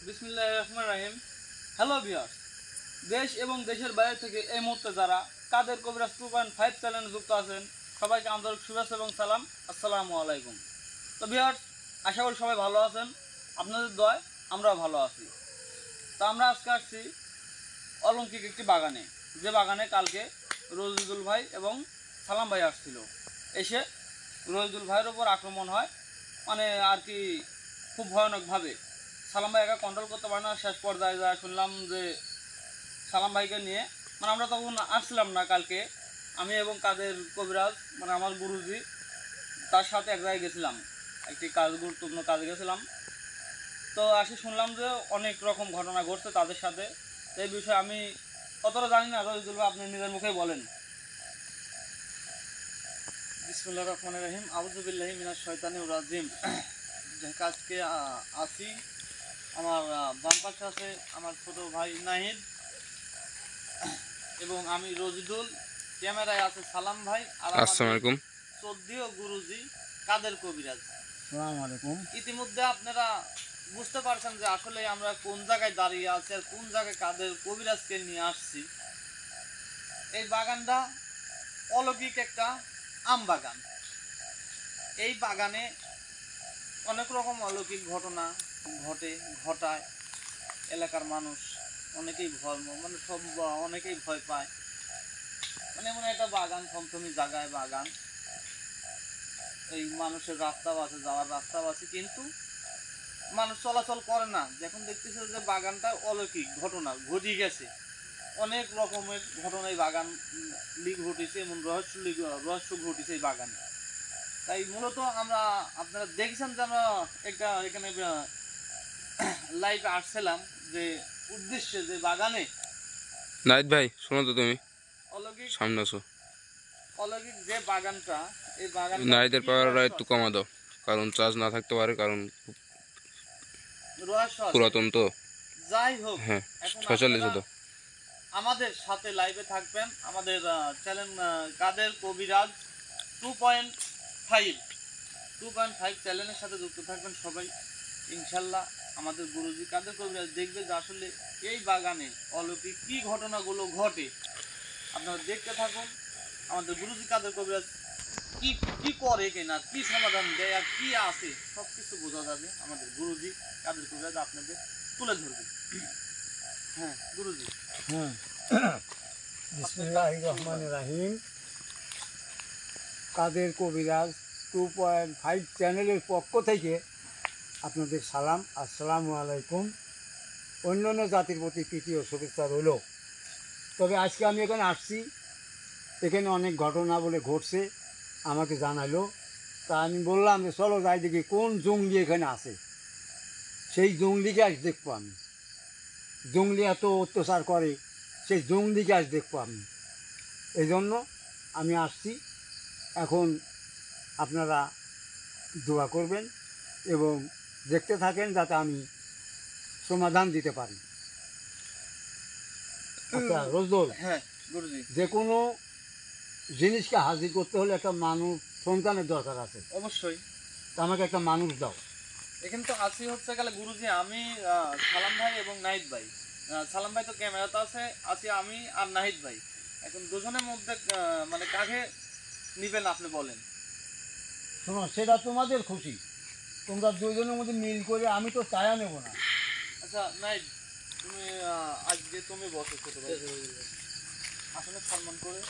বিসমিল্লাহির রহমানির রহিম। Hello viewers, দেশ এবং দেশের বাইরে থেকে এই মুহূর্তে যারা কাদের কবিরাজ 2.5 চ্যানেলে যুক্ত আছেন সবাইকে আন্তরিক শুভেচ্ছা এবং সালাম। আসসালামু আলাইকুম। তো ভিউয়ার্স, আশা করি সবাই ভালো আছেন, আপনাদের দয়ায় আমরাও ভালো আছি। তো আমরা আজকে আসছি অলৌকিক একটি বাগানে, যে বাগানে কালকে রশিদুল ভাই এবং সালাম ভাই আসছিল। এসে রশিদুল ভাইয়ের ওপর আক্রমণ হয়, মানে আর কি খুব ভয়ানকভাবে। সালাম ভাই একা কন্ট্রোল করতে পারে না, শেষ পর্যায়ে যা শুনলাম যে সালাম ভাইকে নিয়ে, মানে আমরা তখন আসছিলাম না কালকে, আমি এবং কাদের কবিরাজ মানে আমার গুরুজি তার সাথে এক জায়গায় গেছিলাম, একটি গুরুত্বপূর্ণ কাজে গেছিলাম। তো আসি শুনলাম যে অনেক রকম ঘটনা ঘটছে তাদের সাথে। এই বিষয়ে আমি অতটা জানি না, রশিদুল ভাই আপনি নিজের মুখেই বলেন। বিসমিল্লাহির রহমানির রহিম। আউযু বিল্লাহি মিনাশ শাইতানির রাজিম। আজকে আসি, আমার বাম পাশে আছে আমার ছোট ভাই নাহিদ এবং আমি রশিদুল, ক্যামেরায় আছে সালাম ভাই আর আসসালামু আলাইকুম। শ্রদ্ধেয় গুরুজি কাদের কবিরাজ। আসসালামু আলাইকুম। ইতিমধ্যে আপনারা বুঝতে পারছেন যে আসলে আমরা কোন জায়গায় দাঁড়িয়ে আছি আর কোন জায়গায় কাদের কবিরাজকে নিয়ে আসছি। এই বাগানটা অলৌকিক একটা আম বাগান। এই বাগানে অনেক রকম অলৌকিক ঘটনা ঘটায় এলাকার মানুষ, অনেকেই অনেকেই ভয় পায়। মানে এমন একটা বাগান, থমথমি জায়গায় বাগান, এই মানুষের রাস্তাও আছে, যাওয়ার রাস্তাও আছে, কিন্তু মানুষ চলাচল করে না। যখন দেখতেছে যে বাগানটা অলৌকিক ঘটনা ঘটে গেছে, অনেক রকমের ঘটনা এই বাগান ঘটেছে, এমন রহস্য ঘটেছে এই বাগানে। তাই মূলত আমরা, আপনারা দেখছেন যে আমরা একটা এখানে লাইভে আসছিলাম যে উদ্দেশ্যে, যে বাগানে নাহিদ ভাই শোনো তো, তুমি অলৌকিক সামনে আসো। অলৌকিক যে বাগানটা, এই বাগান নাহিদের পাওয়ারটা একটু কমা দাও, কারণ চার্জ না থাকতে পারে, কারণ রহস্য আছে। পুরাতন তো। যাই হোক, হ্যাঁ, এখন 46 তো। আমাদের সাথে লাইভে থাকবেন, আমাদের চ্যানেল কাদের কবিরাজ 2.5 চ্যানেলের সাথে যুক্ত থাকবেন সবাই ইনশাল্লাহ। আমাদের গুরুজি কাদের কবিরাজ দেখবে যে আসলে এই বাগানে অলৌকিক কি ঘটনাগুলো ঘটে। আপনারা দেখতে থাকুন, আমাদের গুরুজি কাদের কবিরাজ কি কি করে কিনা, কি সমাধান দেয় আর কি আছে, সবকিছু বোঝা যাবে। আমাদের গুরুজি কাদের কবিরাজ আপনাদের তুলে ধরবে। হ্যাঁ গুরুজি। বিসমিল্লাহির রহমানির রহিম। কাদের কবিরাজ 2.5 চ্যানেলের পক্ষ থেকে আপনাদের সালাম, আসসালামু আলাইকুম। অন্যান্য জাতির প্রতি প্রীতি ও শুভেচ্ছা রইল। তবে আজকে আমি এখানে আসছি, এখানে অনেক ঘটনা বলে ঘটছে, আমাকে জানালো। তা আমি বললাম যে চলো যাই দেখি কোন জঙ্গলি এখানে আছে। সেই জঙ্গলিকে আজ দেখবো আমি। জঙ্গলি এত অত্যাচার করে, সেই জঙ্গলিকে আজ দেখবো আমি। এই জন্য আমি আসছি। এখন আপনারা দোয়া করবেন এবং দেখতে থাকেন যাতে আমি সমাধান দিতে পারি। আচ্ছা রজদুল, হ্যাঁ গুরুজি। যে কোনো জিনিসকে হাজির করতে হলে একটা মানুষ, সন্তানের দরকার আছে। অবশ্যই। তা আমাকে একটা মানুষ দাও। এখানে তো আছি হচ্ছে গেলে গুরুজি, আমি সালাম ভাই এবং নাহিদ ভাই। সালাম ভাই তো ক্যামেরাতে আছে, আছি আমি আর নাহিদ ভাই। এখন দুজনের মধ্যে মানে কাকে নিবেন আপনি বলেন। শোনো, সেটা তোমাদের খুশি, তোমরা দুজনের মধ্যে মিল করে, আমি তো চায়া নেব না। আচ্ছা নাহিদ, তুমি আজকে তুমি বসো ছোট ভাই, আসলে সম্মান করে।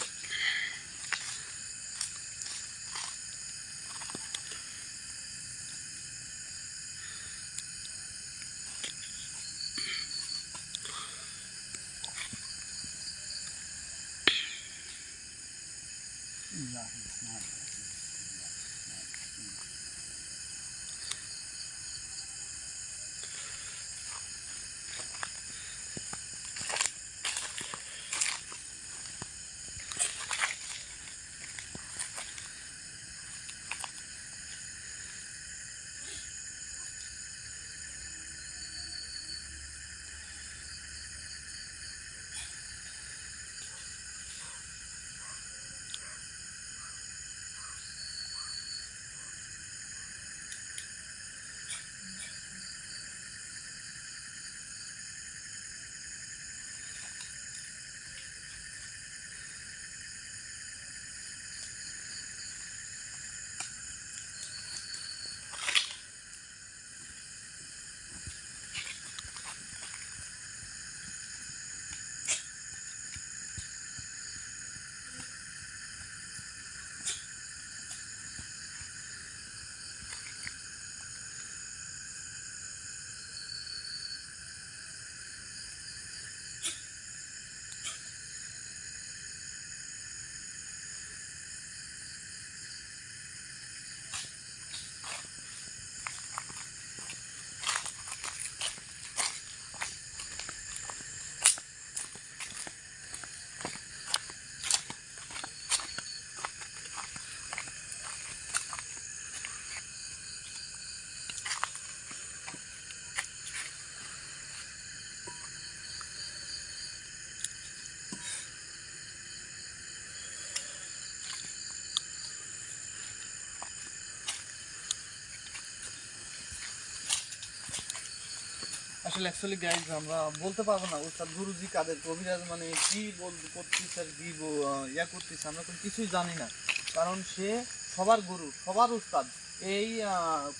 আসলে অ্যাকচুয়ালি গাইজ আমরা বলতে পারবো না উস্তাদ গুরুজি কাদের কবিরাজ, মানে কি করতেছে আর কি ইয়া করতেছে আমরা কোনো কিছুই জানি না, কারণ সে সবার গুরু সবার উস্তাদ। এই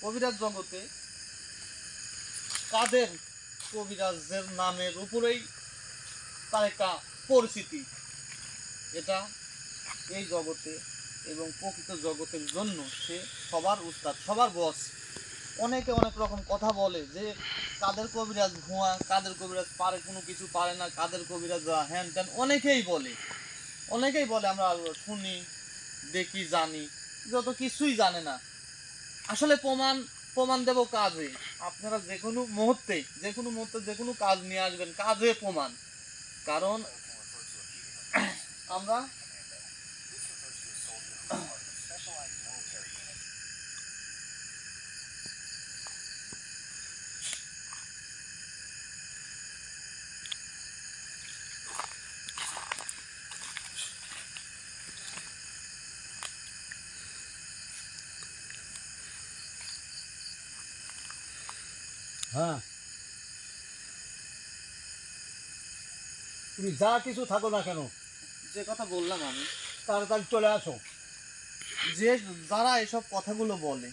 কবিরাজ জগতে কাদের কবিরাজের নামের উপরেই তার একটা পরিচিতি, এটা এই জগতে এবং প্রকৃত জগতের জন্য সে সবার উস্তাদ সবার বস। অনেকে অনেক রকম কথা বলে যে কাদের কবিরাজ ভুয়া, কাদের কবিরাজ পারে কোনো কিছু পারে না, কাদের কবিরাজ হ্যান ত্যান, অনেকেই বলে আমরা শুনি দেখি জানি, যত কিছুই জানে না। আসলে প্রমাণ দেব কাজে। আপনারা যে কোনো মুহূর্তে যে কোনো কাজ নিয়ে আসবেন, কাজে প্রমাণ। কারণ আমরা হ্যাঁ, তুমি যা কিছু থাকো না কেন যে কথা বললাম আমি, তাড়াতাড়ি চলে আসো। যে যারা এসব কথাগুলো বলে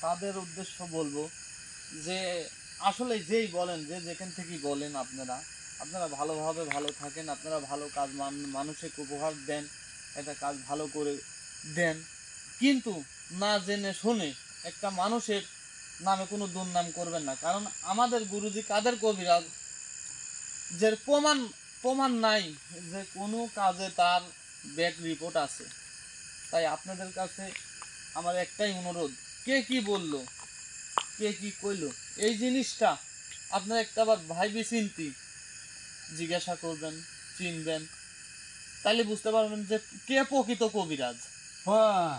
তাদের উদ্দেশ্য বলবো যে আসলে যেই বলেন, যে যেখান থেকেই বলেন, আপনারা ভালোভাবে ভালো থাকেন, আপনারা ভালো কাজ মানুষকে উপহার দেন, একটা কাজ ভালো করে দেন, কিন্তু না জেনে শুনে একটা মানুষের নামে কোনো দুর্নাম করবেন না। কারণ আমাদের গুরুজি কাদের কবিরাজ যে প্রমাণ নাই যে কোনো কাজে তার ব্যাক রিপোর্ট আছে। তাই আপনাদের কাছে আমার একটাই অনুরোধ, কে কি বললো, কে কি কইলো, এই জিনিসটা আপনারা একটা আবার ভাইবে চিন্তি জিজ্ঞাসা করবেন, চিনবেন, তাহলে বুঝতে পারবেন যে কে প্রকৃত কবিরাজ। হ্যাঁ,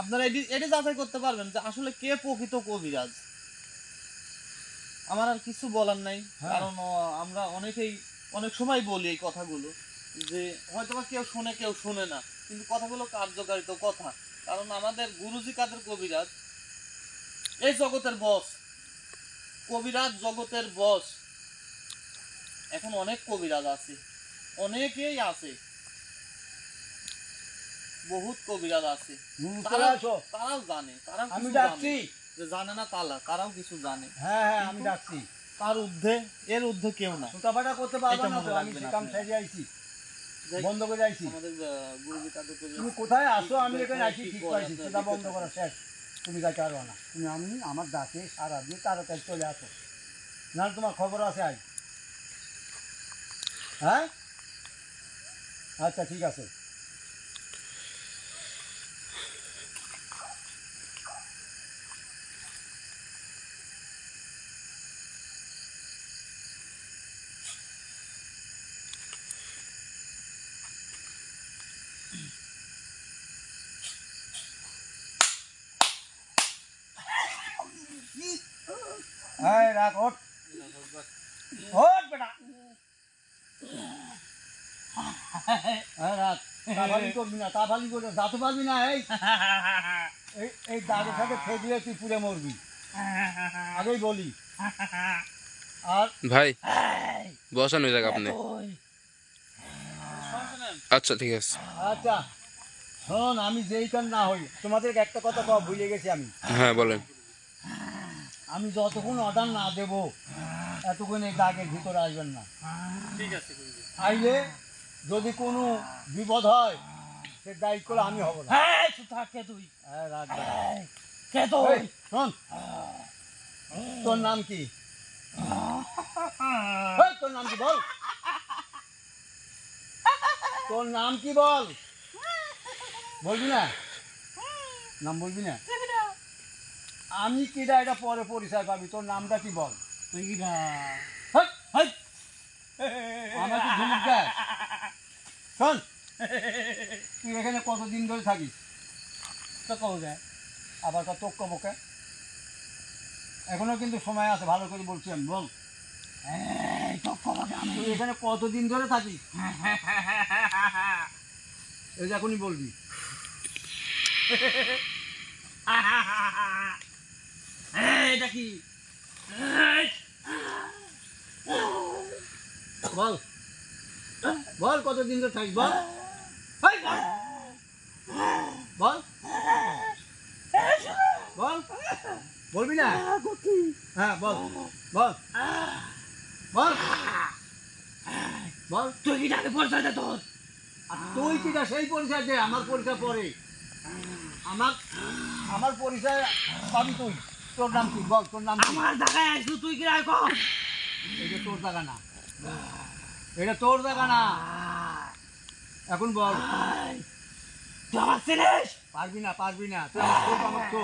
আপনারা এটি যাচাই করতে পারবেন যে আসলে কে প্রকৃত কবিরাজ। আমার আর কিছু বলার নাই, হ্যাঁ। কারণ আমরা অনেক সময় বলি এই কথাগুলো, যে হয়তোবা কেউ শোনে কেউ শোনে না, কিন্তু কথাগুলো কার্যকারিত কথা। কারণ আমাদের গুরুজি কাদের কবিরাজ এই জগতের বস, কবিরাজ জগতের বস। এখন অনেক কবিরাজ আছে, অনেকেই আছে, বহুত কবিরাজ আছে, চলে আসো। তারাও জানে, তারাও আমি কিছু ডাকছি। জানে, যে জানে না তারাও কিছু জানে। হ্যাঁ হ্যাঁ, আমি ডাকছি। তার ঊর্ধ্বে এর ঊর্ধ্বে কেউ না। সুতাপাটা করতে পারবে এটা না মনে তো, আমি রাখবেন সে কাম আপনারা। সেরে আইছি, যাই, বন্ধ করে আইছি। আমাদের গুরুজি কাদের কবিরাজ তুমি কোথায় আসো, আমি কি এখানে করে, আইছি, কি ঠিক করে পাইছি, আপনারা সেটা দেখতে বন্ধ করা থাকুন। শেষ। তুমি যাইতে পারো না, তুমি আমি আমার ডাকে সারা দিয়ে তাড়াতাড়ি চলে আসো, নাহলে তোমার খবর আছে আজ। হ্যাঁ, আচ্ছা ঠিক আছে। এই রাখ, ওঠ ওঠ বেটা, এই রাখ, তাফালি করবি না, তাফালি করে যাতে পারবি না। এই দাগের সাথে খেয়ে তুই পুড়ে মরবি, আগেই বলি। আর ভাই বসান ওই জায়গা আপনি। শুনছেন? আচ্ছা ঠিক আছে। আচ্ছা শোন, আমি যেইখান না হই, তোমাদেরকে একটা কথা কওয়া ভুলে গেছি আমি। হ্যাঁ বলেন। আমি যতক্ষণ অর্ডার না দেবো এতক্ষণ এই দাগের ভিতরে আসবেন না। ঠিক আছে গুরুজি। আইলে যদি কোনো বিপদ হয় সে দায়িত্ব করে আমি হব না। তুই হ্যাঁ, রাখবে। কে তো এই, শোন, তোর নাম কি? এই, তোর নাম কি বল, তোর নাম কি বল, বলবি না? নাম বলবি না? আমি কিরা এটা পরে পরিচয় পাবি, তোর নামটা কি বল? তুই কি না আমাকে ধমক দেয়? শোন, তুই এখানে কতদিন ধরে থাকিস? তো কব যায়, আবার তোক কবকে, এখনো কিন্তু সময় আছে, ভালো করে বলছি আমি, বল। তুই এখানে কতদিন ধরে থাকিস? এই যে এখনই বলবি। এটা কি বল বল কতদিন ধরে থাকিস বল এই, বল বল বলবি না হ্যাঁ বল বল বল বল তুই কি জানি পরিচয় দে তোর? আর তুই কিটা সেই পরিচয় দে আমার পরিচয় পরে আমার আমার পরিচয় পাবি তুই তোর নাম কি বল তোর নাম কি আমার জায়গায় আইসু তুই কি রায় কর? এটা তোর জায়গা না এটা তোর জায়গা না এখন বল তুই আমার চিনিস? পারবি না তুই আমার তো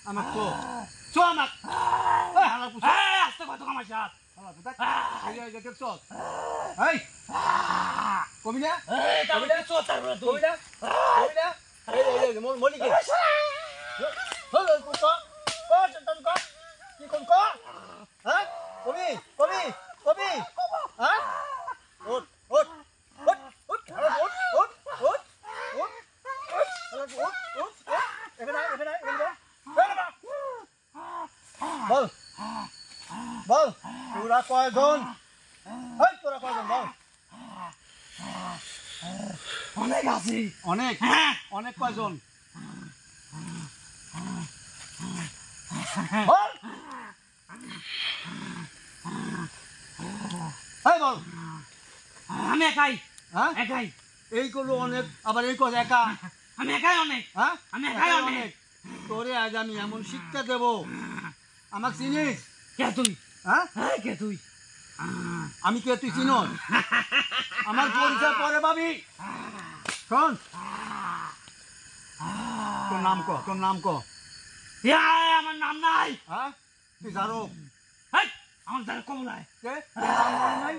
আমার তো চো আমার এই হালা পুষা এই আস্তে কত আমার সাথ হালা পুষা এই যে দেখছ এই কবি না এই তাহলে চোর তারপরে তুই কবি না এই মলিকে হলো পুষ কি কোন ক হ্যাঁ কবি হ্যাঁ ওঠ ওঠ ওঠ ওঠ হালা ওঠ ওঠ ওঠ ওঠ হালা ওঠ ওঠ এখানে বল বল তোরা কয়জন এই তোরা কয়জন বল অনেক আছি অনেক অনেক কয়জন বল এই বল আমি একাই হ্যাঁ একাই এই করলো অনেক আবার এই কর একা আমি একাই অনেক হ্যাঁ আমি একাই অনেক তোরে আজ আমি এমন শিক্ষা দেব আমাকে চিনিস কে তুই? হ্যাঁ এই কে তুই? আমি কে তুই চিনস আমার পরিচয় পরে পাবি শোন তোর নাম ক এই আমার নাম নাই। হ্যাঁ তুই জানো এই আমার দ্বারা কমলায় কে তোর নাম মনে নাই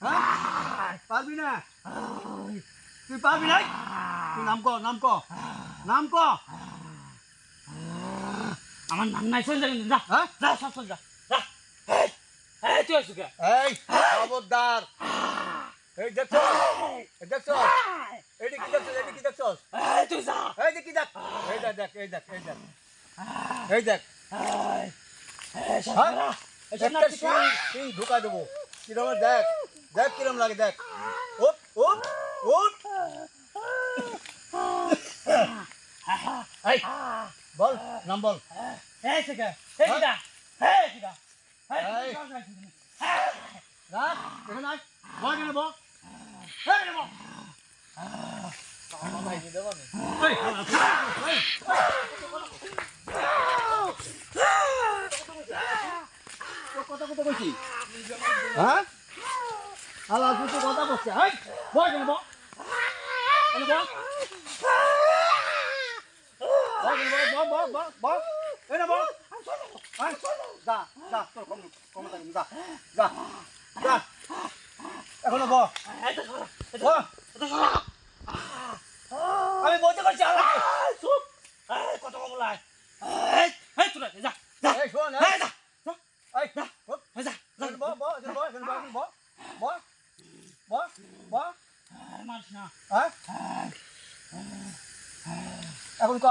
হ্যাঁ পারবি না তুই পারবি নাই তুই নাম ক আমার নাম নাই চল যাবেন যা হ্যাঁ যা সব চল যা যা এই তুই আসু কে? এই খবরদার এই দেখছ এইটা কি দেখছ এই তুই যা এই যে কি দেখ এই দেখ এই সব হ্যাঁ? করা এই সব একটা নাটক করা। সিং ঢুকা দেবো কিরম দেখ কিরম লাগে দেখ ওঠ এই বল নাম বল এই থেকে এই কিটা এই কিটা এই। সব যাইছিস তুমি। রাখ এখানে আয় বল কেন বল এই রে বল। এই, তোর কথা কইছি হ্যাঁ আল্লাহ তুই তো কথা বলছে এই বল কেন বল কেন বল বল এই না বল যা তোর কম থাকবি যা এখনো বল আমি বলতে পারছি আল্লাহ চুপ এই কত কমলায় এই তুই যা যা এই শোন এই যা এই এই যা যা বল মারিস না হ্যাঁ এখন ক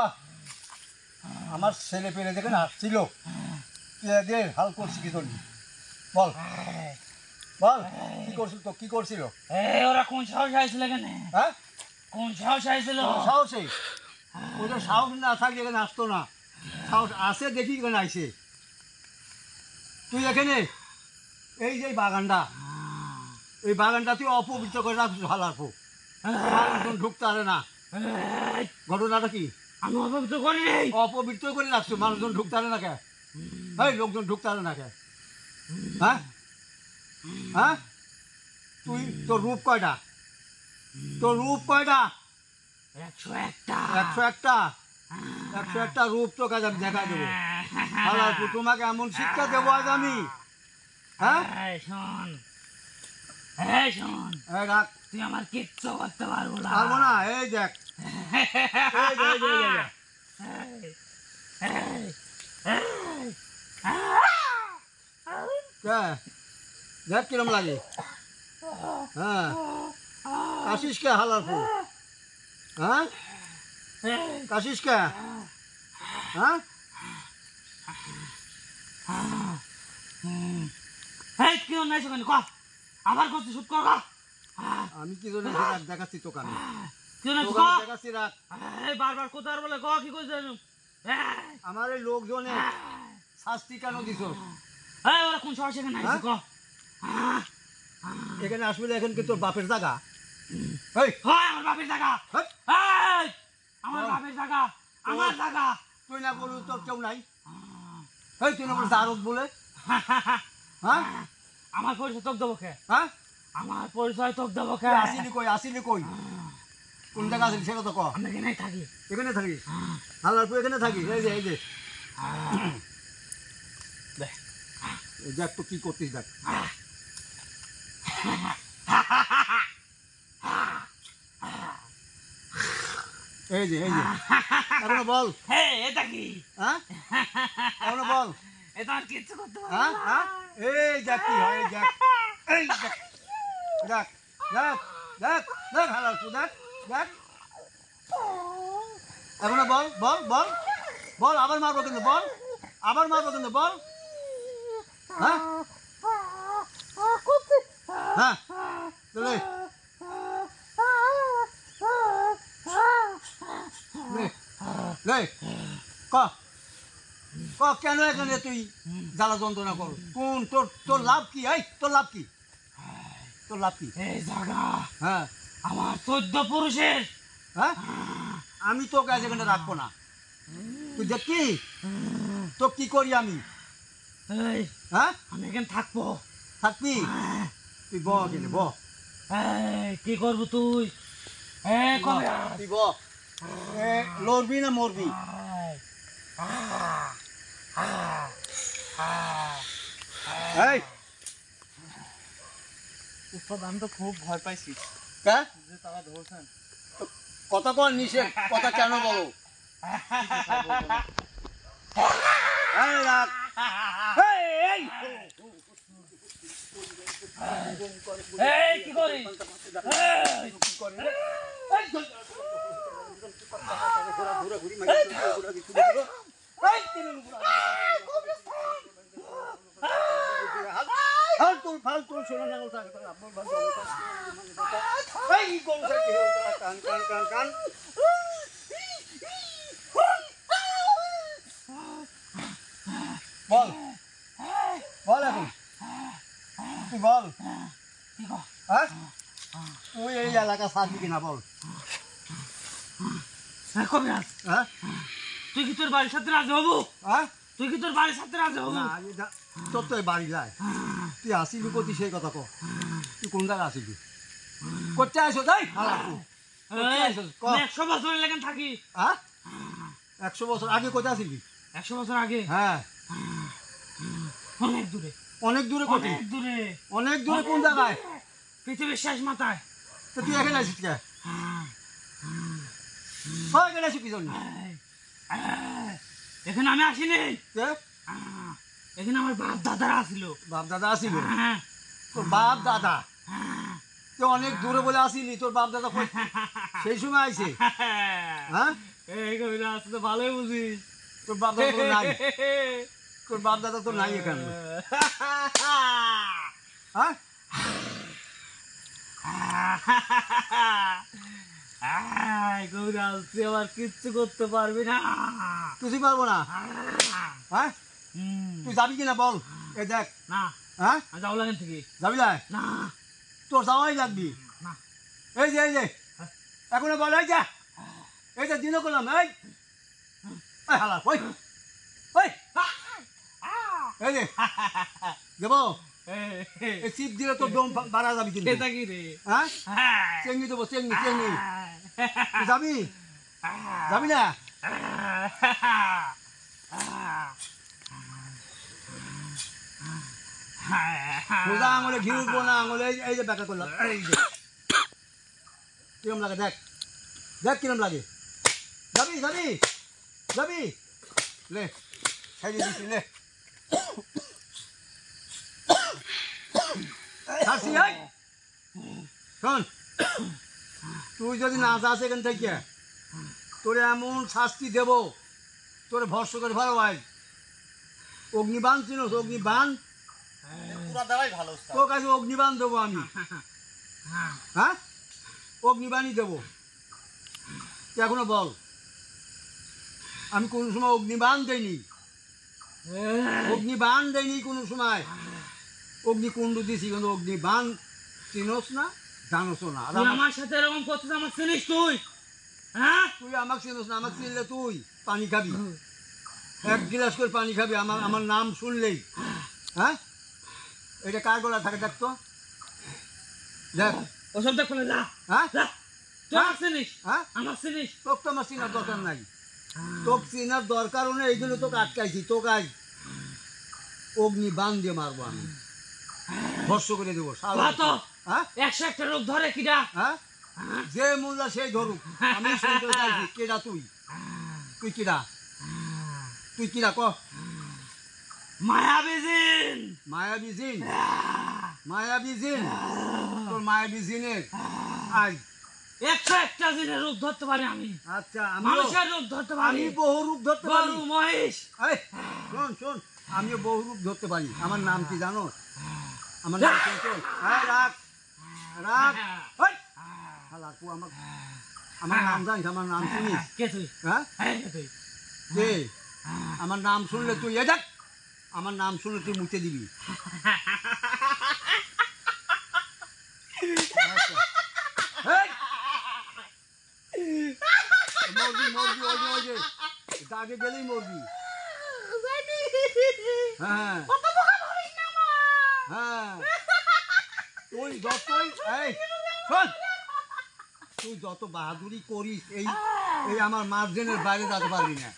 আমার ছেলে পেলে দেখে না আসছিল দিয়ে হাল করছি কি করবি বল কি করছিল এই ওরা কোন সাহস আইছিল এখানে হ্যাঁ কোন সাহস আইছিল সাহসে ওটা সাহস না থাকলে এখানে আসতো না সাহস আসে দেখি এখানে আইসে তুই এখানে এই যে এই বাগানটা তুই অপবিত্র করে রাখছিস হালারপো মানুষজন ঢুকতে পারে না ঘটনাটা কি আমি অপবিত্র করি রে অপবিত্র করে রাখছো মানুষজন ঢুকতে পারে না কে এই লোকজন ঢুকতে পারে না কে হ্যাঁ তুই তোর রূপ কয়টা 101টা রূপ তো কাজ আমি দেখা দেবো হালারপো তোমাকে এমন শিক্ষা দেবো আজ আমি হ্যাঁ শোন এই রাখ তুই আমার কিচ্ছু করতে পারবো না পারবো না এই দেখ দেখ কিরম লাগে হ্যাঁ কাশিস কে হালারপো হ্যাঁ কাশিস কে হ্যাঁ এই কেউ নাই সেখানে ক আবার করছিস চুপ কর আমি কি জন্য দেখাচ্ছি তোকে আমি কেন দেখাচ্ছি রাখ বারবার কোথার বলে ক কি কইছ আমার এই লোকজনে শাস্তি কেন দিছ ওরা কোন শহর সেখানে আইছে ক এখানে আসলে এখন কি তোর বাপের জায়গা এই হয় আমার বাপের জায়গা হেৎ, এই আমার বাপের জায়গা আমার জায়গা তুই না বলু তোর কেউ নাই এই তুই না বলে জারদ বলে হ্যাঁ আমার পরিচয় তোক দেবো খে হ্যাঁ আমার পরিচয় তোক দেবো খে আসিলি কই কোন জায়গা আসিলি সেটা তো ক আমি এখানেই থাকি এখানে থাকিস হালারপুর এখানে থাকিস এই যে দেখ দেখ তো কি করতিস দেখ এই যে এখনো বল হে এটা কি হ্যাঁ এখনো বল এটা আর কিচ্ছু করতে হ্যাঁ হ্যাঁ এই দেখ কি হয় এই দেখ দেখ দেখ দেখ দেখ হালারপুর দেখ দেখ এখনো বল বল বল বল আবার মারবো কিন্তু বল আবার মারবো কিন্তু বল হ্যাঁ হ্যাঁ চলে কেন এখানে তুই জ্বালা যন্ত্রণা কর কোন তোর লাভ কি এই তোর লাভ কি এই জায়গা হ্যাঁ আমার 14 পুরুষের হ্যাঁ আমি তোকে আজ এখানে রাখবো না তুই দেখি তো কি করি আমি এই হ্যাঁ আমি এখানে থাকবো থাকবি তুই ব এখানে ব এই কি করবো তুই কবে তুই ব লড়বি না মরবি এই উস্তাদ আমি তো খুব ভয় পাইছি হ্যাঁ যে তারা ধরছেন কথা কর নিষেধ কথা কেন বলো এই রাখ এই এই কি করিস ফালতু শোনা না কান বল বল এখন তুই বল হ্যাঁ তুই এই এলাকা ছাড়বি কিনা বল কবে আস হ্যাঁ তুই কি তোর বাড়ির সাথে রাজি হবো হ্যাঁ তুই কি তোর বাড়ির সাথে রাজি হবো তোর তো বাড়ি যায় তুই আসিবি কোথায় সেই কথা কো তুই কোন জায়গা আসিবি করতে আসো তাই 100 বছর লেগে থাকি হ্যাঁ 100 বছর আগে কোথায় আসিবি 100 বছর আগে হ্যাঁ অনেক দূরে অনেক দূরে কোথায় অনেক দূরে কোন জায়গায় পৃথিবীর শেষ মাথায় তো তুই এখানে আসিস কে এখানে আসি কি জন্য এখানে আমি আসিনি এখানে আমার বাপ দাদারা আসিল বাপ দাদা আসিল তোর বাপ দাদা তুই অনেক দূরে বলে আসিলি তোর বাপ দাদা সেই সময় আইছে হ্যাঁ এই কবিরা আসতে তো ভালোই বুঝিস তোর বাপ দাদা তো নাই তোর বাপ দাদা তো নাই এখানে হ্যাঁ কবিরা তুই আবার কিচ্ছু করতে পারবি না কিছুই পারবো না হ্যাঁ তুই যাবি কিনা বল এই দেখ না হ্যাঁ যাও লাগেন থেকে যাবি না না তোর যাওয়াই লাগবি না এই যে এখন বল এই যে দিনও করলাম এই হালা ওই এই যে দেবো এই চিপ দিলে তোর দম বাড়া যাবি কিন্তু এটা কি রে হ্যাঁ চেঙ্গি দেবো চেঙ্গি তুই যাবি যাবি না সোজা আঙুলে ঘি উঠবো না আঙুলে এই যে ব্যাখ্যা করলাম এই যে কিরম লাগে দেখ কিরম লাগে যাবি লে খাই দিচ্ছি লে শোন তুই যদি না যাস এখান থেকে তোরে এমন শাস্তি দেব তোরে ভর্ষ করে ভালো ভাই অগ্নিবাণ চিনোস অগ্নিবাণ তোরা দেওয়াই ভালো উস্তাদ। তোর কাছে অগ্নিবাণ দেবো আমি, হ্যাঁ অগ্নিবাণই দেবো। তুই এখনো বল, আমি কোনো সময় অগ্নিবাণ দেইনি, অগ্নিবাণ দেয়নি কোনো সময়। অগ্নিকুণ্ড দিছি, কিন্তু অগ্নিবাণ চিনোস না, জানোস না। আর তুই আমার সাথে এরকম করছিস, আমার চিনিস তুই? হ্যাঁ, তুই আমাকে চিনোস না, আমাকে চিনলে তুই পানি খাবি, এক গিলাস করে পানি খাবি আমার নাম শুনলেই। হ্যাঁ, এটা কার গলা থাকে দেখ তো, দেখ। ওসব দেখো না, যা হ্যাঁ যা। তুই আমার চিনিস? হ্যাঁ, আমার চিনিস? তোকে তো আমার চিনার দরকার নাই, তোকে চিনার দরকারও নেই, এই জন্য তোকে আটকাইছি। তোকে আজ অগ্নিবাণ দিয়ে মারবো আমি, ভস্য করে দেবো। কত? হ্যাঁ 101টা রূপ ধরে কিরা? হ্যাঁ, যে মোল্লা সেই ধরুক, আমি শুনতে চাইছি। কেডা তুই? তুই কিরা? তুই কিরা ক? মায়াবী জিন। মায়াবী জিন? মায়াবী জিন? তোর মায়াবী জিনের আজ 101টা জিনের রূপ ধরতে পারি আমি। আচ্ছা, মানুষের রূপ ধরতে পারি, আমি বহু রূপ ধরতে পারি। গরু মহিষ। এই শোন শোন, আমিও বহু রূপ ধরতে পারি। আমার নাম কি জানো? আমার নাম শোন শোন। এই রাখ রাখ। এই শালা, তুই আমার নাম জানিস? আমার নাম শুনিস? কে তুই? হ্যাঁ, কে তুই? কে? আমার নাম শুনলে তুই এ দেখ, আমার নাম শুনলে তুই মুছে দিবি। মরবি মরবি, ওই যে ওই যে দাগে গেলেই মরবি। হ্যাঁ হ্যাঁ, তুই যতই এই শোন, তুই যত বাহাদুরি করিস, এই এই আমার মার্জেনের বাইরে যেতে পারবি না,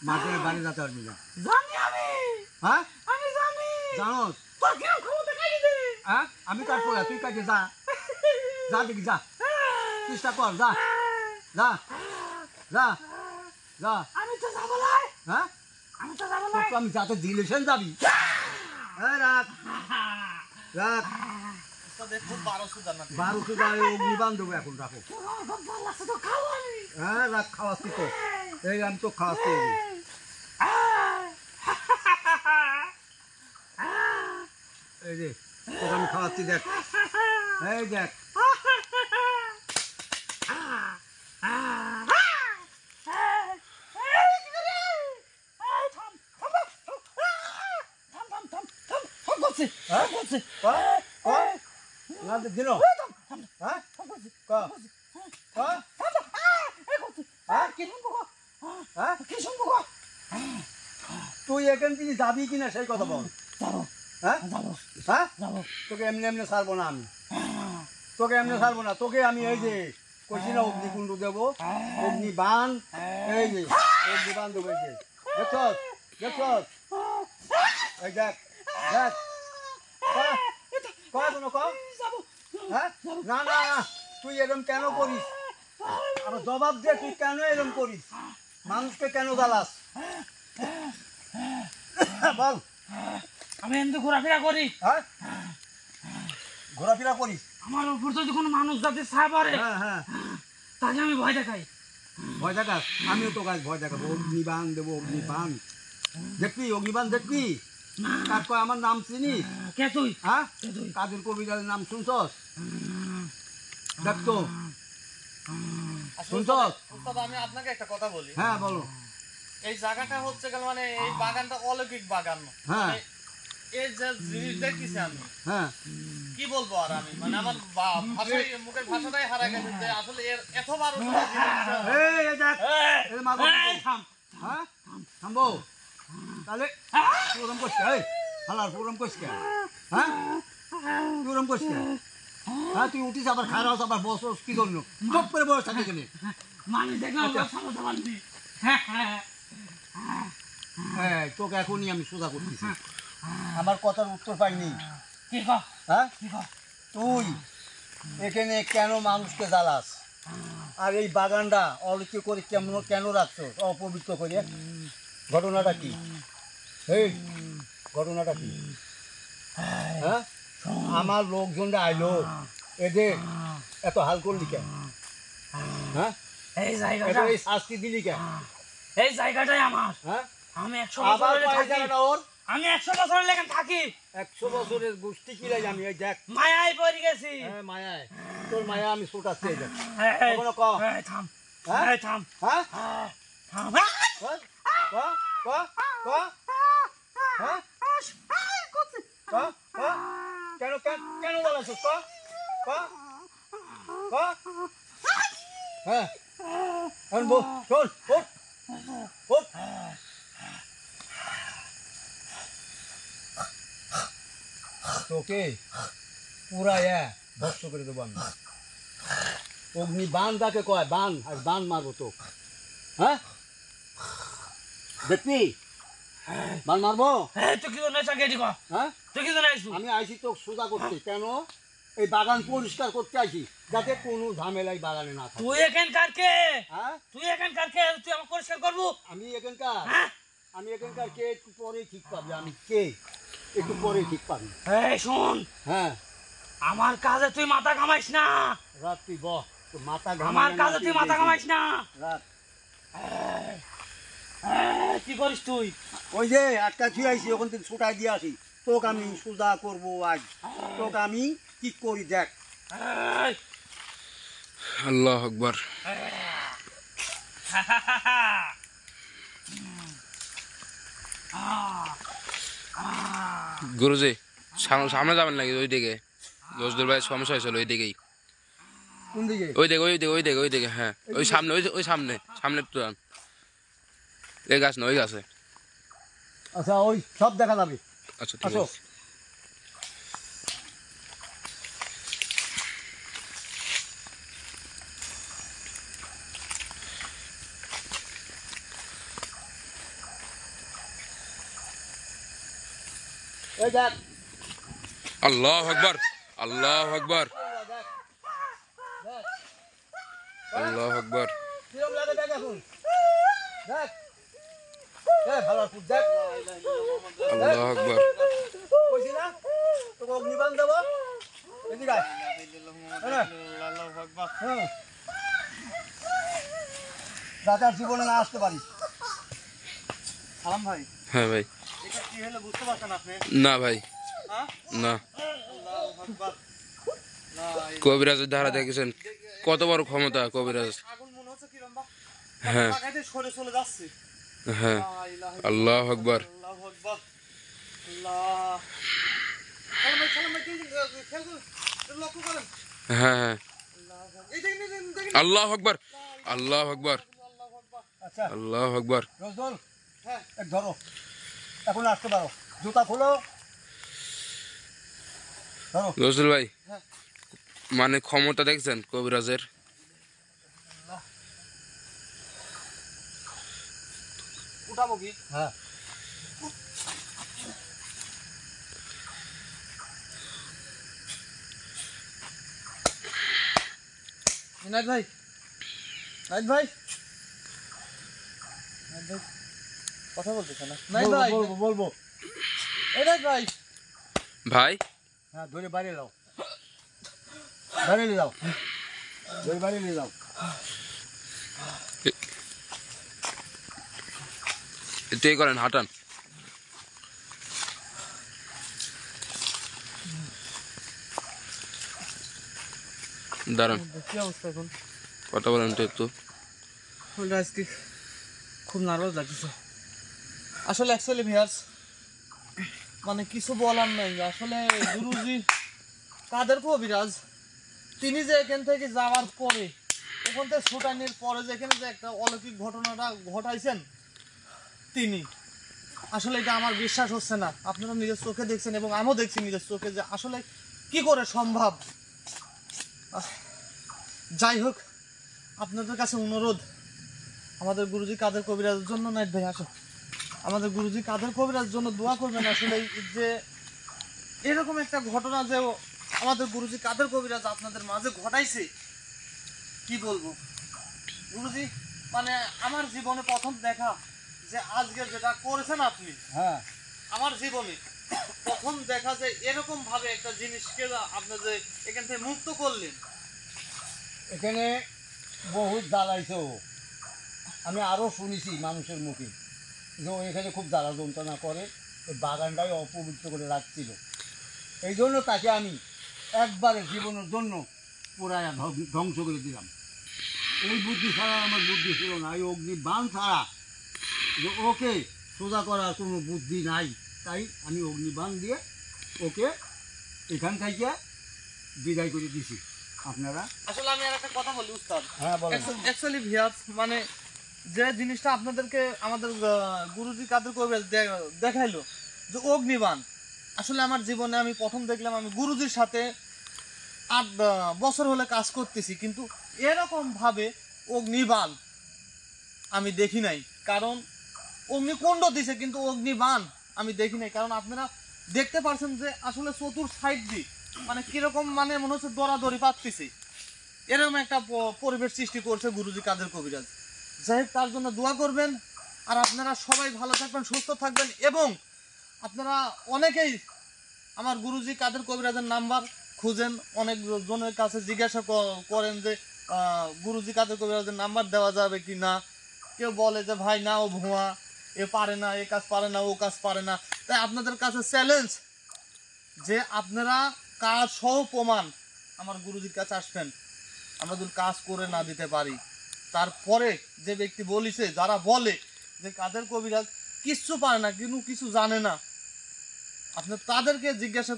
মার্জেনের বাইরে যেতে পারবি না। জানি আমি, হ্যাঁ, আমি জানি। জানোস? তোর কিরম ক্ষমতা কাটি দে? হ্যাঁ, আমি কাজ করে, তুই কাজে যা, যা দেখি যা, চেষ্টা কর, যা যা যা যা। আমি তো যাবো না, হ্যাঁ, আমি তো যাবো না। তোর তো আমি যাতে দিলেছেন যাবি। হ্যাঁ, রাখ রাখ। উস্তাদের খুব 12 সুদার না। 1200 টাকা অগ্নিবাণ দেবো এখন, রাখো। খুব ভালো লাগছে তো, খাও আমি। হ্যাঁ, রাখ, খাওয়াচ্ছি তো, এই আমি তো খাওয়াচ্ছি। এই যে তোকে আমি খাওয়াচ্ছি, দেখ, এই দেখ। হ্যাঁ? ক? ক? না দিল? হ্যাঁ? ক? ক? হ্যাঁ? হ্যাঁ? তুই এখান থেকে যাবি কিনা সেই কথা বল। হ্যাঁ হ্যাঁ, তোকে এমনি এমনি ছাড়বো না আমি, তোকে এমনি ছাড়বো না। তোকে আমি এই যে কইছি না অগ্নিকুণ্ড দেবো, অগ্নিবাণ, এই যে অগ্নিবাণ দেবো, এই যে দেখছস দেখছস, এই দেখ দেখ। কোনো ক? হ্যাঁ, না না না, তুই এরকম কেন করিস? আমার জবাব দে, তুই কেন এরকম করিস? মানুষকে কেন জ্বালাস? বল। আমি এমনি ঘোরাফেরা করি, হ্যাঁ, ঘোরাফেরা করিস? আমার উপর যদি কোনো মানুষ যাতে ছায়া পড়ে, হ্যাঁ হ্যাঁ, তাকে আমি ভয় দেখাই। ভয় দেখাস? আমিও তো গাছ ভয় দেখাবো, অগ্নিবাণ দেবো, অগ্নিবাণ দেখবি, অগ্নিবাণ দেখবি। কার কয় আমার নাম চিনিস? কে তুই? হ্যাঁ, কে তুই? কাদের কবিরাজের নাম শুনছস? দেখ তো, শুনছস? উস্তাদ আমি আপনাকে একটা কথা বলি। হ্যাঁ বলো। এই জায়গাটা হচ্ছে গেল মানে এই বাগানটা অলৌকিক বাগান। হ্যাঁ। মানে এই যে জিনিস দেখতেছি আমি, হ্যাঁ, কি বলবো আর আমি, মানে আমার ভাষায় মুখের ভাষাটাই হারা গেছে যে আসলে এর এত বড় জিনিস। এই দেখ, এই মাগো, এই, থাম। হ্যাঁ থামবো তাহলে। প্রোগ্রাম করছে, এই হালার প্রোগ্রাম করছে, হ্যাঁ প্রোগ্রাম করছে। হ্যাঁ, তুই উঠিস আবার খারাপ, আবার বস কি জন্য চুপ করে বসে থাকে কেন? মানুষ দেখলাম আচ্ছা। সামলাতে পারবি। হ্যাঁ, তোকে এখনই আমি সোজা করতেছি, আমার কথার উত্তর পাইনি। কি কর? হ্যাঁ, কি কর? তুই এখানে কেন মানুষকে জ্বালাস? আর এই বাগানটা অলৌকিক করে কেন রাখছো অপবিত্র করে? ঘটনাটা কি? এই ঘটনাটা কি? হ্যাঁ, আমার লোকজনরা আইলো, এদের এত হাল করলি কেন? হ্যাঁ, এই এত জায়গাটা, এই শাস্তি দিলি কেন? এই জায়গাটাই আমার। হ্যাঁ, আমি 100 আবার বছর কয় থাকি। জায়গাটা ওর? আমি 100 বছর লেগে থাকি 100 বছরের গোষ্ঠী কিলাই আমি এই দেখ মায়ায় পড়ে গেছি হ্যাঁ মায়ায় তোর মায়া আমি ছোটাচ্ছি এই দেখ এই, এখনো ক এই, থাম হ্যাঁ? এই, থাম হ্যাঁ থাম হ্যাঁ? ক ক ক হ্যাঁ ক ক কেন কেন কেন বলাছিস ক ক ক হ্যাঁ এখন বল শোন ওঠ ওঠ তোকে পুরা ভস্য করে দেবো আমি অগ্নি বান যাকে কয় বান আর বান মারবো তো হ্যাঁ দেখবি বান মারবো এই, তুই কি জন্য এসে গেছি কো হ্যাঁ তুই কি জন্য আইছু আমি আইছি তো সোজা করতে কেন এই বাগান পরিষ্কার করতে আইছি যাতে কোনো ঝামেলাই বাগানে না থাকে তুই এখানকার কে হ্যাঁ তুই এখানকার কে তুই আমাকে পরিষ্কার করবো আমি এখানকার হ্যাঁ? কে একটু পরে ঠিক পাবি আমি কে একটু পরে ঠিক পাবি এই শোন হ্যাঁ আমার কাজে তুই মাথা ঘামাইস না রাত তুই বহ তো মাথা আমার কাজে তুই মাথা ঘামাইস না রাত এই, কি করিস তুই ওই যে একটা ছুঁয়ে আইছি ওখান থেকে ছুটাই দিয়ে আসি তোকে আমি সোজা করবো আজ তোকে আমি কি করি দেখ এই, আল্লাহ আকবার গুরুজি সামনে যাবেন নাকি ওই দিকে দোষদুর ভাই সমস্যা হয়েছিল ওই দিকেই কোন দিকে ওই দিকে হ্যাঁ ওই সামনে ওই সামনে একটু যান। এই গাছ না ওই গাছে আচ্ছা ওই সব দেখা যাবে আচ্ছা ঠিক আসো আছে এই দেখ আল্লাহ আকবার আল্লাহ আকবার দেখ দেখ আল্লাহ আকবার কিরম লাগে দেখ এখন দেখ ভালো ফুট দেখ আল্লাহ আকবার কইছি না তোকে অগ্নিবাণ দেবো এদিকে আয়। হ্যাঁ রাতার জীবনে না আসতে পারি সালাম ভাই হ্যাঁ ভাই এটা কি হলো বুঝতে পারছেন আপনি না ভাই হ্যাঁ না আল্লাহু আকবার লা ইলাহা কবিরাজের ধারা দেখেছেন কত বড় ক্ষমতা কবিরাজ আগুন মনে হচ্ছে কি রম্বা হ্যাঁ লাগাইতে সরে চলে যাচ্ছে হ্যাঁ লা ইলাহা আল্লাহ আকবার আল্লাহু আকবার আল্লাহ সালাম ভাই খেয়াল করুন লক্ষ্য করেন হ্যাঁ হ্যাঁ এই দেখেন আল্লাহ আকবার আল্লাহ আকবার আল্লাহু আকবার আচ্ছা আল্লাহ আকবার রোজদোল হ্যাঁ এক ধরো এখন আসতে পারো জুতা খোলো ধরো রসুল ভাই হ্যাঁ। মানে ক্ষমতা দেখছেন কবিরাজের উঠাবো কি হ্যাঁ নাইট ভাই নাইট ভাই কথা বলতেছে না নাইট ভাই বলবো বলবো এই নাইট ভাই ভাই হ্যাঁ ধরে বাইরে যাও বাইরে নিয়ে যাও ধরে বাইরে নিয়ে যাও এটাই করেন হাঁটান দাঁড়ান কি অবস্থা এখন কথা বলেন তো একটু আজকে খুব নার্ভাস লাগতেছে আসলে অ্যাকচুয়ালি ভিয়ার্স মানে কিছু বলার নাই আসলে গুরুজি কাদের কবিরাজ তিনি যে এখান থেকে যাওয়ার পরে ওখান থেকে ছুটানির পরে যে এখানে যে একটা অলৌকিক ঘটনাটা ঘটাইছেন তিনি আসলে এটা আমার বিশ্বাস হচ্ছে না আপনারা নিজের চোখে দেখছেন এবং আমিও দেখছি নিজের চোখে যে আসলে কি করে সম্ভব যাই হোক আপনাদের কাছে অনুরোধ আমাদের গুরুজি কাদের কবিরাজের জন্য নাইট ভাই আসো আমাদের গুরুজি কাদের কবিরাজের জন্য দোয়া করবেন আসলে যে এরকম একটা ঘটনা যে আমাদের গুরুজি কাদের কবিরাজ আপনাদের মাঝে ঘটাইছে কি বলবো গুরুজি মানে আমার জীবনে প্রথম দেখা যে আজকে যেটা করেছেন আপনি হ্যাঁ আমার জীবনে প্রথম দেখা যে এরকম ভাবে একটা জিনিসকে আপনি যে এখান থেকে মুক্ত করলেন এখানে বহুত জ্বালাইছে ও আমি আরও শুনেছি মানুষের মুখে যে ও এখানে খুব জ্বালা যন্ত্রণা করে এই বাগানটাই অপবিত্র করে রাখছিল। এই জন্য তাকে আমি একবারে জীবনের জন্য পুরায়া ধ্বংস করে দিলাম। এই বুদ্ধি ছাড়া আমার বুদ্ধি ছিল না, এই অগ্নিবাণ ছাড়া যে ওকে সোজা করার কোনো বুদ্ধি নাই, তাই আমি অগ্নিবাণ দিয়ে ওকে এখান থেকে বিদায় করে দিছি। আপনারা আসলে আমি আর একটা কথা বলি উস্তাদ। হ্যাঁ বলেন। অ্যাকচুয়ালি ভিউয়ার্স, মানে যে জিনিসটা আপনাদেরকে আমাদের গুরুজি কাদের কবিরাজ দেখাইলো যে অগ্নিবাণ, আসলে আমার জীবনে আমি প্রথম দেখলাম। আমি গুরুজির সাথে 8 বছর হলে কাজ করতেছি, কিন্তু এরকম ভাবে অগ্নিবাণ আমি দেখি নাই। কারণ অগ্নিকুণ্ড দিছে, কিন্তু অগ্নিবাণ আমি দেখি নাই। কারণ আপনারা দেখতে পাচ্ছেন যে আসলে চতুর সাইড দিয়ে মানে কিরকম, মানে মনে হচ্ছে দরাদরি পাচ্ছি, এরকম একটা পরিবেশ সৃষ্টি করছে গুরুজি কাদের কবিরাজ। যাই হোক, তার জন্য দোয়া করবেন। আর আপনারা সবাই ভালো থাকবেন, সুস্থ থাকবেন, এবং আপনারা অনেকেই আমার গুরুজি কাদের কবিরাজের নাম্বার খুঁজেন, অনেক জনের কাছে জিজ্ঞাসা করেন যে গুরুজি কাদের কবিরাজের নাম্বার দেওয়া যাবে কি না। কেউ বলে যে ভাই না, ও ভুয়া, এ পারে না, এ কাজ পারে না, ও কাজ পারে না। তাই আপনাদের কাছে চ্যালেঞ্জ যে আপনারা কাজ সহ প্রমাণ আমার গুরুজির কাছে আসবেন। আমরা যদি কাজ করে না দিতে পারি, তারপরে যে ব্যক্তি বলিছে, যারা বলে যে কাদের কবিরাজ কিচ্ছু পারে না, কিন্তু কিছু জানে না, আপনি তাদেরকে জিজ্ঞাসা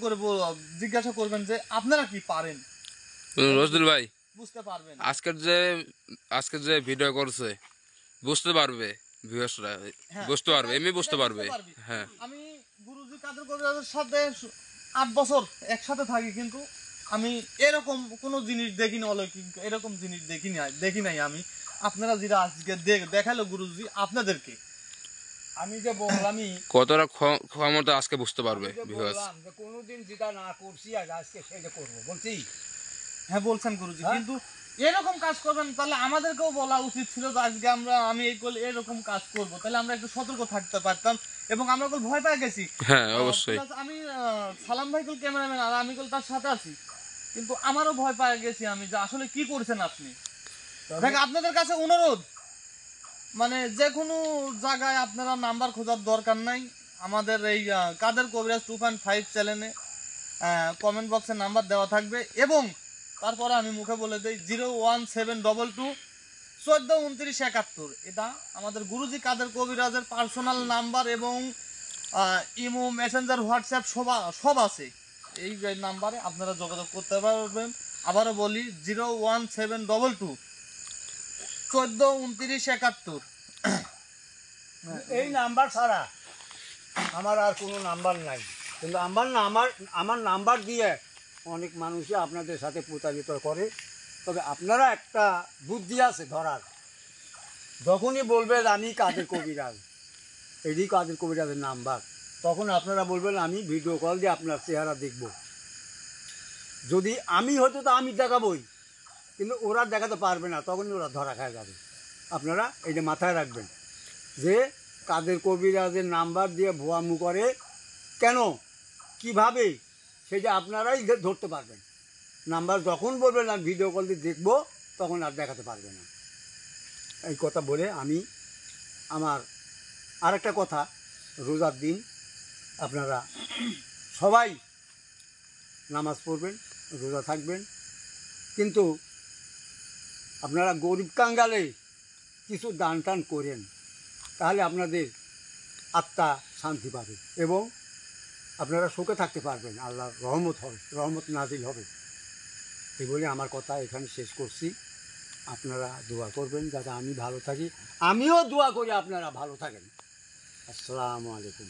করবেন যে আপনারা কি পারেন, রজদুল ভাই, বুঝতে পারবেন। আজকের যে ভিডিও করছে বুঝতে পারবে, ভিউয়ার্সরা হ্যাঁ, বুঝতে পারবে, এমনি বুঝতে এটা পারবে। পারবি। হ্যাঁ, আমি গুরুজি কাদের কবিরাজের সাথে 8 বছর একসাথে থাকি, কিন্তু আমি এরকম কোনো জিনিস দেখিনি, অলৌকিক এরকম জিনিস দেখি নাই আমি। আপনারা যেটা আজকে দেখালো গুরুজি আপনাদেরকে, আমি যে বললামই, কতটা ক্ষমতা আজকে বুঝতে পারবে আমি যে ভিউয়ার্স। বললাম যে কোনোদিন যেটা না করছি আজকে সেটা করবো বলছি। হ্যাঁ বলছেন গুরুজি, হ্যাঁ? কিন্তু এরকম কাজ করবেন, তাহলে আমাদেরকেও বলা উচিত ছিল যে আজকে আমি এরকম কাজ করব, তাহলে আমরা একটু সতর্ক থাকতে পারতাম। এবং আমরা ভয় পেয়ে গেছি। হ্যাঁ, অবশ্যই। Plus আমি সালাম ভাই ক্যামেরাম্যান, আর আমি তার সাথে আছি, কিন্তু আমারও ভয় পেয়ে গেছি আমি যে আসলে কি করছেন আপনি। দেখ, আপনাদের কাছে অনুরোধ, মানে যে কোনো জায়গায় আপনারা নাম্বার খোঁজার দরকার নাই। আমাদের এই কাদের কবিরাজ 2.5 চ্যানেলে কমেন্ট বক্সে নাম্বার দেওয়া থাকবে, এবং তারপরে আমি মুখে বলে দিই 01722 142971। এটা আমাদের গুরুজি কাদের কবিরাজের পার্সোনাল নাম্বার, এবং ইমো, মেসেঞ্জার, হোয়াটসঅ্যাপ সব আছে। এই নাম্বারে আপনারা যোগাযোগ করতে পারবেন। আবারও বলি 01722 142971। এই নাম্বার ছাড়া আমার আর কোনো নাম্বার নাই, কিন্তু আমার নাম্বার দিয়ে অনেক মানুষই আপনাদের সাথে প্রতারিত করে। তবে আপনারা একটা বুদ্ধি আছে ধরার, যখনই বলবেন আমি কাদের কবিরাজ, এটি কাদের কবিরাজের নাম্বার, তখন আপনারা বলবেন আমি ভিডিও কল দিয়ে আপনার চেহারা দেখব। যদি আমি হয়তো তো আমি দেখাবই, কিন্তু ওরা দেখাতে পারবে না, তখনই ওরা ধরা খায় যাবে। আপনারা এটা মাথায় রাখবেন যে কাদের কবিরাজের নাম্বার দিয়ে ভুয়ামু করে কেন, কিভাবে, সেটা আপনারাই ধরতে পারবেন। নাম্বার যখন বলবেন আমি ভিডিও কল দিয়ে দেখবো, তখন আর দেখাতে পারবে না। এই কথা বলে আমি আমার আরেকটা কথা, রোজার দিন আপনারা সবাই নামাজ পড়বেন, রোজা থাকবেন, কিন্তু আপনারা গরিব কাঙ্গালে কিছু দান টান করেন, তাহলে আপনাদের আত্মা শান্তি পাবে এবং আপনারা সুখে থাকতে পারবেন। আল্লাহর রহমত নাজিল হবে। এই বলে আমার কথা এখানে শেষ করছি। আপনারা দোয়া করবেন যাতে আমি ভালো থাকি, আমিও দোয়া করি আপনারা ভালো থাকেন। আসসালামু আলাইকুম।